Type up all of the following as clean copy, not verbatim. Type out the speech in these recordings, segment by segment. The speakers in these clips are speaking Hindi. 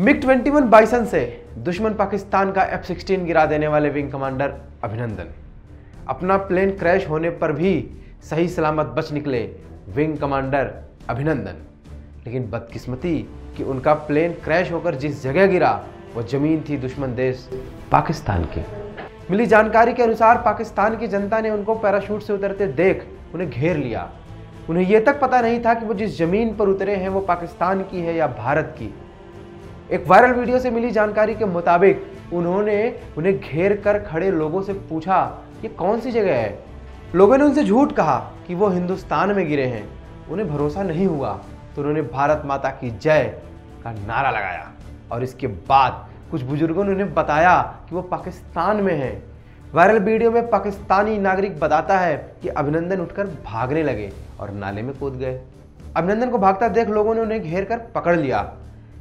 MiG-21 बाइसन से दुश्मन पाकिस्तान का F-16 गिरा देने वाले विंग कमांडर अभिनंदन अपना प्लेन क्रैश होने पर भी सही सलामत बच निकले विंग कमांडर अभिनंदन। लेकिन बदकिस्मती कि उनका प्लेन क्रैश होकर जिस जगह गिरा वो जमीन थी दुश्मन देश पाकिस्तान की। मिली जानकारी के अनुसार पाकिस्तान की जनता ने उनको पैराशूट से उतरते देख उन्हें घेर लिया। उन्हें यह तक पता नहीं था कि वो जिस जमीन पर उतरे हैं वो पाकिस्तान की है या भारत की। एक वायरल वीडियो से मिली जानकारी के मुताबिक उन्होंने उन्हें घेर कर खड़े लोगों से पूछा ये कौन सी जगह है। लोगों ने उनसे झूठ कहा कि वो हिंदुस्तान में गिरे हैं। उन्हें भरोसा नहीं हुआ तो उन्होंने भारत माता की जय का नारा लगाया और इसके बाद कुछ बुजुर्गों ने उन्हें बताया कि वो पाकिस्तान में हैं। वायरल वीडियो में पाकिस्तानी नागरिक बताता है कि अभिनंदन उठकर भागने लगे और नाले में कूद गए। अभिनंदन को भागता देख लोगों ने उन्हें घेर कर पकड़ लिया।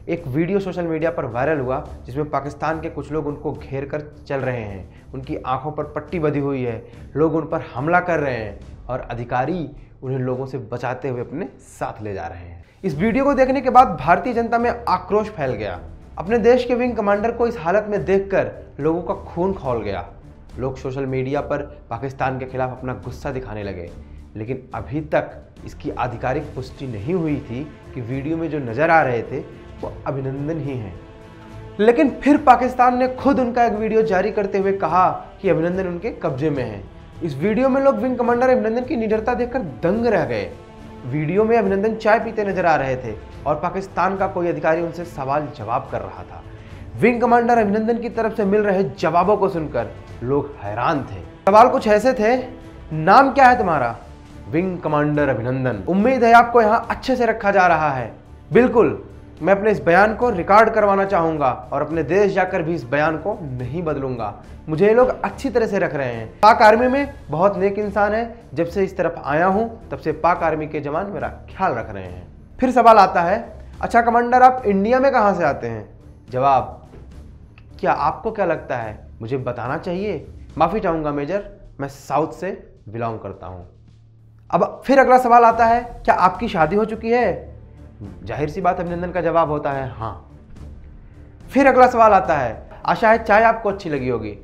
एक वीडियो सोशल मीडिया पर वायरल हुआ जिसमें पाकिस्तान के कुछ लोग उनको घेर कर चल रहे हैं। उनकी आंखों पर पट्टी बंधी हुई है, लोग उन पर हमला कर रहे हैं और अधिकारी उन्हें लोगों से बचाते हुए अपने साथ ले जा रहे हैं। इस वीडियो को देखने के बाद भारतीय जनता में आक्रोश फैल गया। अपने देश के विंग कमांडर को इस हालत में देखकर लोगों का खून खौल गया। लोग सोशल मीडिया पर पाकिस्तान के खिलाफ अपना गुस्सा दिखाने लगे, लेकिन अभी तक इसकी आधिकारिक पुष्टि नहीं हुई थी कि वीडियो में जो नजर आ रहे थे वो अभिनंदन ही हैं। लेकिन फिर पाकिस्तान ने खुद उनका एक वीडियो जारी करते हुए कहा कि अभिनंदन उनके कब्जे में है। इस वीडियो में लोग विंग कमांडर अभिनंदन की निडरता देखकर दंग रह गए। वीडियो में अभिनंदन चाय पीते नजर आ रहे थे और पाकिस्तान का कोई अधिकारी उनसे सवाल जवाब कर रहा था। विंग कमांडर अभिनंदन की तरफ से मिल रहे जवाबों को सुनकर लोग हैरान थे। सवाल कुछ ऐसे थे, नाम क्या है तुम्हारा? विंग कमांडर अभिनंदन। उम्मीद है आपको यहाँ अच्छे से रखा जा रहा है। बिल्कुल, मैं अपने इस बयान को रिकॉर्ड करवाना चाहूंगा और अपने देश जाकर भी इस बयान को नहीं बदलूंगा। मुझे ये लोग अच्छी तरह से रख रहे हैं। पाक आर्मी में बहुत नेक इंसान है। जब से इस तरफ आया हूं तब से पाक आर्मी के जवान मेरा ख्याल रख रहे हैं। फिर सवाल आता है, अच्छा कमांडर आप इंडिया में कहां से आते हैं? जवाब, क्या आपको क्या लगता है मुझे बताना चाहिए? माफी चाहूंगा मेजर, मैं साउथ से बिलोंग करता हूं। अब फिर अगला सवाल आता है, क्या आपकी शादी हो चुकी है? जाहिर सी बात अभिनंदन का जवाब होता है हाँ। फिर अगला सवाल आता है, आशा है चाय आपको अच्छी लगी होगी।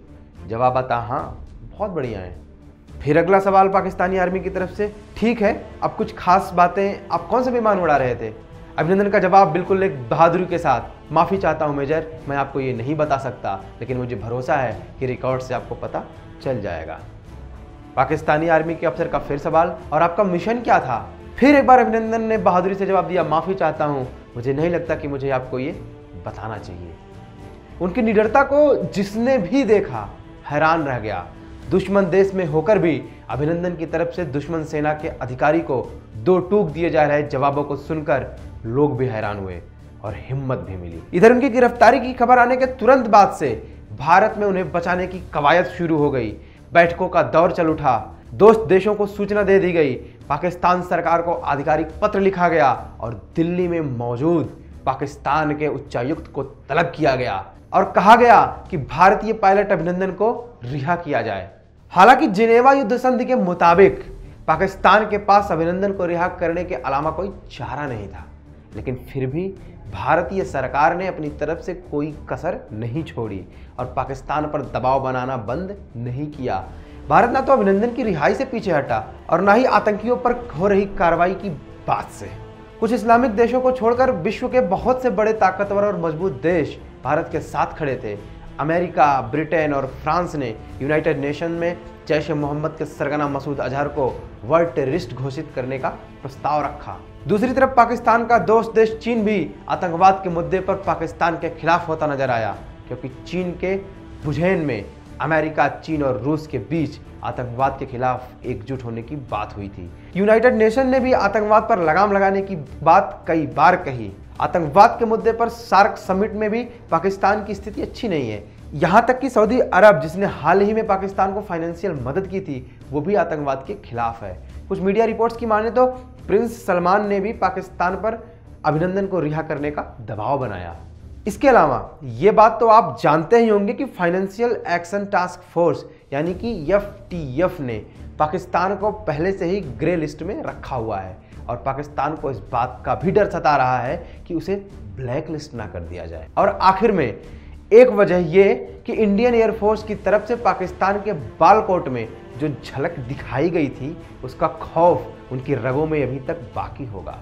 जवाब आता हाँ, बहुत बढ़िया है। फिर अगला सवाल पाकिस्तानी आर्मी की तरफ से, ठीक है अब कुछ खास बातें, आप कौन से विमान उड़ा रहे थे? अभिनंदन का जवाब बिल्कुल एक बहादुरी के साथ, माफ़ी चाहता हूँ मेजर, मैं आपको ये नहीं बता सकता, लेकिन मुझे भरोसा है कि रिकॉर्ड से आपको पता चल जाएगा। पाकिस्तानी आर्मी के अफसर का फिर सवाल, और आपका मिशन क्या था? फिर एक बार अभिनंदन ने बहादुरी से जवाब दिया, माफ़ी चाहता हूँ, मुझे नहीं लगता कि मुझे आपको ये बताना चाहिए। उनकी निडरता को जिसने भी देखा हैरान रह गया। दुश्मन देश में होकर भी अभिनंदन की तरफ से दुश्मन सेना के अधिकारी को दो टूक दिए जा रहे जवाबों को सुनकर लोग भी हैरान हुए और हिम्मत भी मिली। इधर उनकी गिरफ्तारी की खबर आने के तुरंत बाद से भारत में उन्हें बचाने की कवायद शुरू हो गई। बैठकों का दौर चल उठा, दोस्त देशों को सूचना दे दी गई, पाकिस्तान सरकार को आधिकारिक पत्र लिखा गया और दिल्ली में मौजूद पाकिस्तान के उच्चायुक्त को तलब किया गया और कहा गया कि भारतीय पायलट अभिनंदन को रिहा किया जाए। हालांकि जिनेवा युद्ध संधि के मुताबिक पाकिस्तान के पास अभिनंदन को रिहा करने के अलावा कोई चारा नहीं था, लेकिन फिर भी भारतीय सरकार ने अपनी तरफ से कोई कसर नहीं छोड़ी और पाकिस्तान पर दबाव बनाना बंद नहीं किया। भारत ना तो अभिनंदन की रिहाई से पीछे हटा और ना ही आतंकियों पर हो रही कार्रवाई की बात से। कुछ इस्लामिक देशों को छोड़कर विश्व के बहुत से बड़े ताकतवर और मजबूत देश भारत के साथ खड़े थे। अमेरिका, ब्रिटेन और फ्रांस ने यूनाइटेड नेशन में जैश ए मोहम्मद के सरगना मसूद अजहर को वर्ल्ड टेररिस्ट घोषित करने का प्रस्ताव रखा। दूसरी तरफ पाकिस्तान का दोस्त देश चीन भी आतंकवाद के मुद्दे पर पाकिस्तान के खिलाफ होता नजर आया, क्योंकि चीन के बुझेन में अमेरिका, चीन और रूस के बीच आतंकवाद के खिलाफ एकजुट होने की बात हुई थी। यूनाइटेड नेशन ने भी आतंकवाद पर लगाम लगाने की बात कई बार कही। आतंकवाद के मुद्दे पर सार्क समिट में भी पाकिस्तान की स्थिति अच्छी नहीं है। यहाँ तक कि सऊदी अरब, जिसने हाल ही में पाकिस्तान को फाइनेंशियल मदद की थी, वो भी आतंकवाद के खिलाफ है। कुछ मीडिया रिपोर्ट्स की माने तो प्रिंस सलमान ने भी पाकिस्तान पर अभिनंदन को रिहा करने का दबाव बनाया। इसके अलावा ये बात तो आप जानते ही होंगे कि फाइनेंशियल एक्शन टास्क फोर्स यानी कि FTF ने पाकिस्तान को पहले से ही ग्रे लिस्ट में रखा हुआ है और पाकिस्तान को इस बात का भी डर सता रहा है कि उसे ब्लैक लिस्ट ना कर दिया जाए। और आखिर में एक वजह ये कि इंडियन एयरफोर्स की तरफ से पाकिस्तान के बालाकोट में जो झलक दिखाई गई थी, उसका खौफ उनकी रगों में अभी तक बाकी होगा।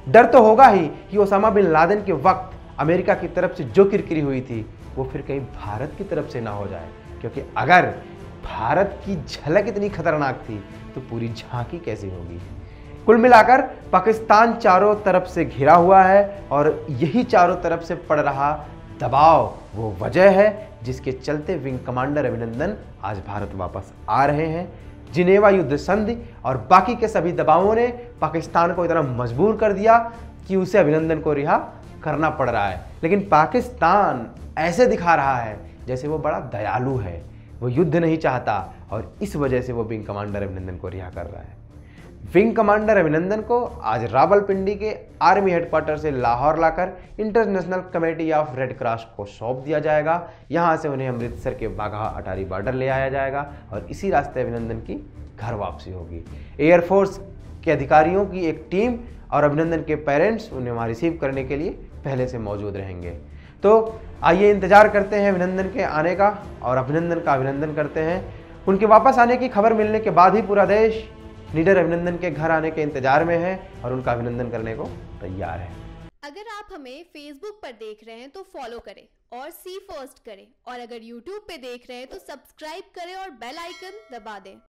डर तो होगा ही कि ओसामा बिन लादेन के वक्त अमेरिका की तरफ से जो किरकिरी हुई थी वो फिर कहीं भारत की तरफ से ना हो जाए, क्योंकि अगर भारत की झलक इतनी खतरनाक थी तो पूरी झांकी कैसी होगी। कुल मिलाकर पाकिस्तान चारों तरफ से घिरा हुआ है और यही चारों तरफ से पड़ रहा दबाव वो वजह है जिसके चलते विंग कमांडर अभिनंदन आज भारत वापस आ रहे हैं। जिनेवा युद्ध संधि और बाकी के सभी दबावों ने पाकिस्तान को इतना मजबूर कर दिया कि उसे अभिनंदन को रिहा करना पड़ रहा है। लेकिन पाकिस्तान ऐसे दिखा रहा है जैसे वो बड़ा दयालु है, वो युद्ध नहीं चाहता और इस वजह से वो विंग कमांडर अभिनंदन को रिहा कर रहा है। विंग कमांडर अभिनंदन को आज रावलपिंडी के आर्मी हेडक्वार्टर से लाहौर लाकर international committee of red cross को सौंप दिया जाएगा। यहां से उन्हें अमृतसर के वाघा अटारी बॉर्डर ले आया जाएगा और इसी रास्ते अभिनंदन की घर वापसी होगी। एयरफोर्स के अधिकारियों की एक टीम और अभिनंदन के पेरेंट्स उन्हें वहां रिसीव करने के लिए पहले से मौजूद रहेंगे। तो आइए इंतजार करते हैं अभिनंदन के आने का और अभिनंदन का अभिनंदन करते हैं। उनके वापस आने की खबर मिलने के बाद ही पूरा देश लीडर अभिनंदन के घर आने के इंतजार में है और उनका अभिनंदन करने को तैयार है। अगर आप हमें फेसबुक पर देख रहे हैं तो फॉलो करें और सी फर्स्ट करें, और अगर यूट्यूब पे देख रहे हैं तो सब्सक्राइब करें और बेल आइकन दबा दें।